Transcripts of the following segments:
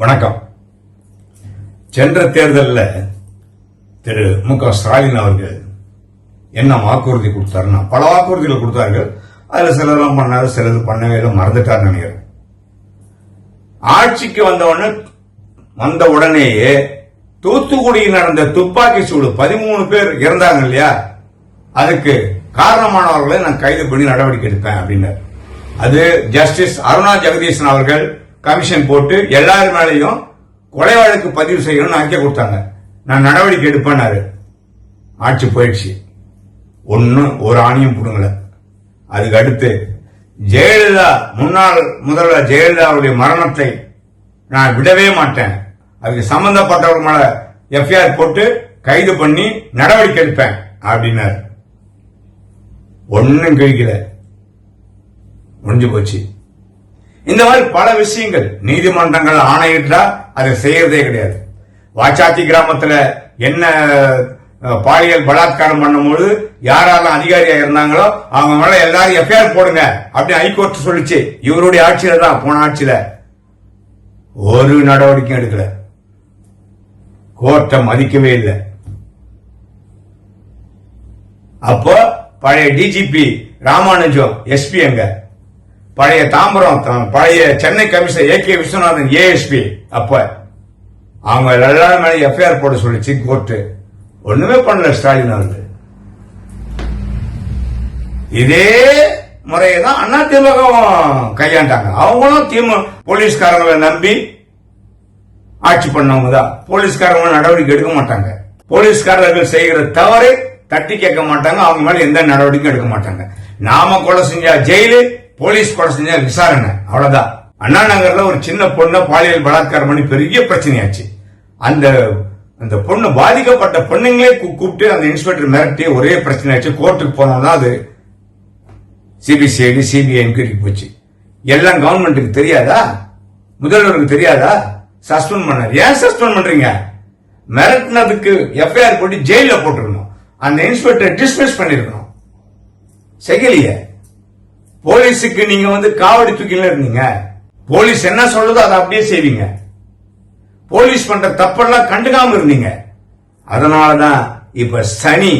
வணக்கம். சென்ற தேர்தலில் திரு மு.க. ஸ்டாலின் அவர்கள் என்ன வாக்குறுதி கொடுத்தாருன்னா, பல வாக்குறுதிகள் கொடுத்தார்கள். அதுல சிலரெல்லாம் பண்ணாரு, சிலது பண்ணவே இல்லை, மறந்துட்டார் நினைக்கிறேன். ஆட்சிக்கு வந்த உடனேயே தூத்துக்குடியில் நடந்த துப்பாக்கி சூடு 13 பேர் இறந்தாங்க இல்லையா, அதுக்கு காரணமானவர்களை நான் கைது பண்ணி நடவடிக்கை எடுப்பேன் அப்படின்னாரு. அது ஜஸ்டிஸ் அருணா ஜெகதீசன் அவர்கள் கமிஷன் போட்டு எல்லாரும் மேலையும் கொலை வழக்கு பதிவு செய்யணும்னு அறிக்கை கொடுத்தாங்க. நான் நடவடிக்கை எடுப்பேன்னாரு. ஆட்சி போயிடுச்சு, ஒரு ஆணியும் புடுங்கல. அதுக்கு அடுத்து ஜெயலலிதா, முன்னாள் முதல்வர் ஜெயலலிதாவுடைய மரணத்தை நான் விடவே மாட்டேன், அதுக்கு சம்பந்தப்பட்டவர்கள் மேல எஃப்ஐஆர் போட்டு கைது பண்ணி நடவடிக்கை எடுப்பேன் அப்படின்னாரு. ஒன்னும் கிழிக்கல, முடிஞ்சு போச்சு. இந்த மாதிரி பல விஷயங்கள் நீதிமன்றங்கள் ஆணையிட்டா அதை செய்யறதே கிடையாது. வாச்சாத்தி கிராமத்துல என்ன பாலியல் பலாத்காரம் பண்ணும்போது யாரெல்லாம் அதிகாரியா இருந்தாங்களோ அவங்க மேல எல்லாரும் எஃப்ஐஆர் போடுங்க அப்படின்னு ஹைகோர்ட் சொல்லிச்சு. இவருடைய ஆட்சியில தான், போன ஆட்சியில ஒரு நடவடிக்கையும் எடுக்கல, கோர்ட்டை மதிக்கவே இல்லை. அப்போ பழைய டிஜிபி ராமானுஜம் எஸ்பி எங்க, பழைய தாம்பரம் பழைய Chennai commissioner AK Viswanathan ASP, அப்ப அவங்க எல்லாரும் மேல எஃப்ஐஆர் போட சொல்லிச்சு கோர்ட்டு. ஒண்ணுமே பண்ணல ஸ்டாலின் அவர்கள். இதே முறையை தான் அண்ணா திமுக கையாண்டாங்க. அவங்களும் போலீஸ்காரங்களை நம்பி ஆட்சி பண்ணவங்க தான். போலீஸ்காரங்க நடவடிக்கை எடுக்க மாட்டாங்க. போலீஸ்காரர்கள் செய்கிற தவறை தட்டி கேட்க மாட்டாங்க, அவங்க மேல எந்த நடவடிக்கையும் எடுக்க மாட்டாங்க. நாம கொலை செஞ்சா ஜெயிலு, போலீஸ் கொலை செஞ்சா விசாரணை, அவ்வளவுதான். அண்ணா நகர்ல ஒரு சின்ன பொண்ணை பாலியல் பலாத்காரம் பண்ணி பெரிய பிரச்சனையாச்சு. அந்த பொண்ணு, பாதிக்கப்பட்ட பொண்ணுங்களே கூப்பிட்டு அந்த இன்ஸ்பெக்டர் மிரட்டி ஒரே பிரச்சனையாச்சு. கோர்ட்டுக்கு போனோம்னா அது சிபிசிஐடி சிபிஐ என்கொயரிக்கு போச்சு. எல்லாம் கவர்மெண்ட்டுக்கு தெரியாதா, முதல்வருக்கு தெரியாதா? சஸ்பெண்ட் பண்ணாரு. ஏன் சஸ்பெண்ட் பண்றீங்க? மிரட்டினதுக்கு எஃப்ஐஆர் போட்டு ஜெயில போட்டுருக்கணும், அந்த இன்ஸ்பெக்டர் டிஸ்மிஸ் பண்ணிருக்கணும். செய்யலையே. போலீஸுக்கு நீங்க காவடி தூக்கில இருந்தீங்க. போலீஸ் என்ன சொல்றதோ அதை அப்படியே செய்வீங்க. போலீஸ் பண்ற தப்பெல்லாம் கண்டுக்காம இருந்தீங்க. அதனாலதான் இப்ப சனி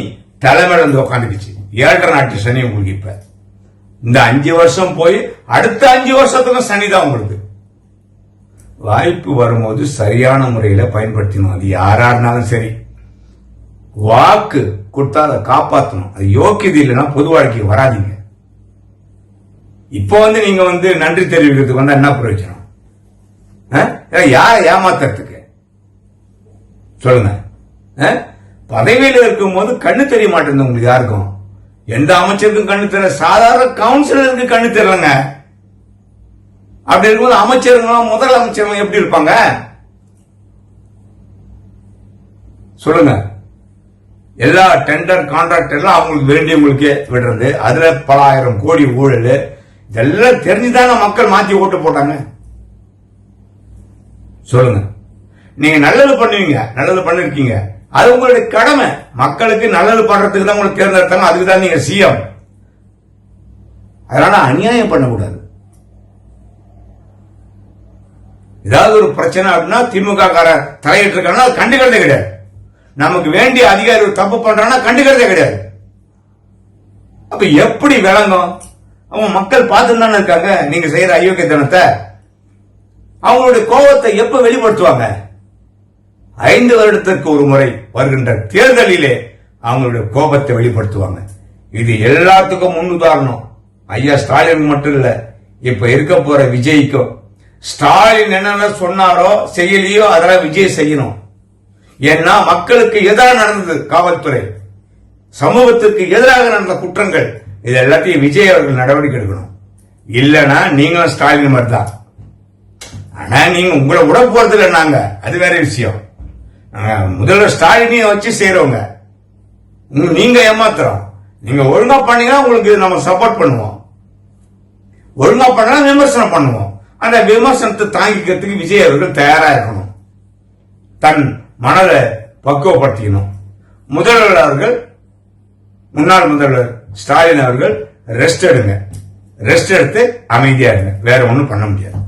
தலைமையில உட்காந்துக்குச்சு. 7.5 நாட்டு சனி உங்களுக்கு. இப்ப இந்த 5 வருஷம் போய் அடுத்த 5 வருஷத்துக்கும் சனிதான் உங்களுக்கு. வாய்ப்பு வரும்போது சரியான முறையில பயன்படுத்தணும். அது யாரா இருந்தாலும் சரி. வாக்கு கொடுத்தா அதை காப்பாற்றணும். அது யோக்கியது இல்லைன்னா பொது வாழ்க்கைக்கு வராதிங்க. இப்போ நீங்க நன்றி தெரிவிக்கிறதுக்கு வந்தா என்ன பிரயோஜனம்? யார ஏமாத்துறதுக்கு சொல்லுங்க. பதவியில் இருக்கும் போது கண்ணு தெரிய மாட்டேங்குது உங்களுக்கு யாருக்கும். எந்த அமைச்சருக்கும் கண்ணு தெரியல, சாதாரண கவுன்சிலருக்கு கண்ணு தெரியலங்க. அப்படி இருக்கும்போது அமைச்சருங்களும் முதலமைச்சர்களும் எப்படி இருப்பாங்க சொல்லுங்க? எல்லா டெண்டர் கான்ட்ராக்ட் எல்லாம் அவங்களுக்கு வேண்டியவங்களுக்கே விடுறது, அதுல பல ஆயிரம் கோடி ஊழல், இதெல்லாம் தெரிஞ்சுதானே மக்கள் மாத்தி ஓட்டு போட்டாங்க. சொல்லுங்க. நீங்க நல்லது பண்ணுவீங்க, நல்லது பண்ணிருக்கீங்க, அது உங்களுடைய கடமை. மக்களுக்கு நல்லது பண்றதுக்கு தான் உங்களுக்கு தேர்ந்தெடுத்தாங்க, அதுக்கு தான் நீங்க சிஎம். அதனால அநியாயம் பண்ணக்கூடாது. ஏதாவது ஒரு பிரச்சனை அப்படின்னா திமுக கார தலையிட்டு இருக்காங்கன்னா அது கண்டுக்கிறதே கிடையாது. நமக்கு வேண்டிய அதிகாரி தப்பு பண்றான்னா கண்டுக்கிறதே கிடையாது. அப்ப எப்படி விளங்கும்? அவங்க மக்கள் பார்த்து தானே இருக்காங்க நீங்க செய்யற அயோக்கியத்தனத்தை. அவங்களுடைய கோபத்தை எப்ப வெளிப்படுத்துவாங்க? 5 வருடத்திற்கு ஒரு முறை வருகின்ற தேர்தலிலே அவங்களுடைய கோபத்தை வெளிப்படுத்துவாங்க. இது எல்லாத்துக்கும் முன்னுதாரணம். ஐயா ஸ்டாலின் மட்டும் இல்ல, இப்ப இருக்க போற விஜய்க்கும். ஸ்டாலின் என்னென்ன சொன்னாரோ செய்யலையோ அதெல்லாம் விஜய் செய்யணும். ஏன்னா மக்களுக்கு எதிராக நடந்தது காவல்துறை, சமூகத்திற்கு எதிராக நடந்த குற்றங்கள், இது எல்லாத்தையும் விஜய் அவர்கள் நடவடிக்கை எடுக்கணும். இல்லனா நீங்களும் ஸ்டாலின் மாதிரி தான். ஆனா நீங்க உங்களை விட போறது இல்லை நாங்க, அது வேற விஷயம். முதல்வர் ஸ்டாலினையும் வச்சு செய்யறவங்க நீங்க ஏமாத்துறோம். நீங்க ஒழுங்கா பண்ணீங்கன்னா உங்களுக்கு நம்ம சப்போர்ட் பண்ணுவோம், ஒழுங்கா பண்ணா விமர்சனம் பண்ணுவோம். அந்த விமர்சனத்தை தாங்கிக்கிறதுக்கு விஜய் அவர்கள் தயாரா இருக்கணும், தன் மனதை பக்குவப்படுத்திக்கணும். முதல்வர் அவர்கள், முன்னாள் முதல்வர் ஸ்டாலின் அவர்கள் ரெஸ்ட் எடுங்க, ரெஸ்ட் எடுத்து அமைதியா இருங்க. வேற ஒண்ணும் பண்ண முடியாது.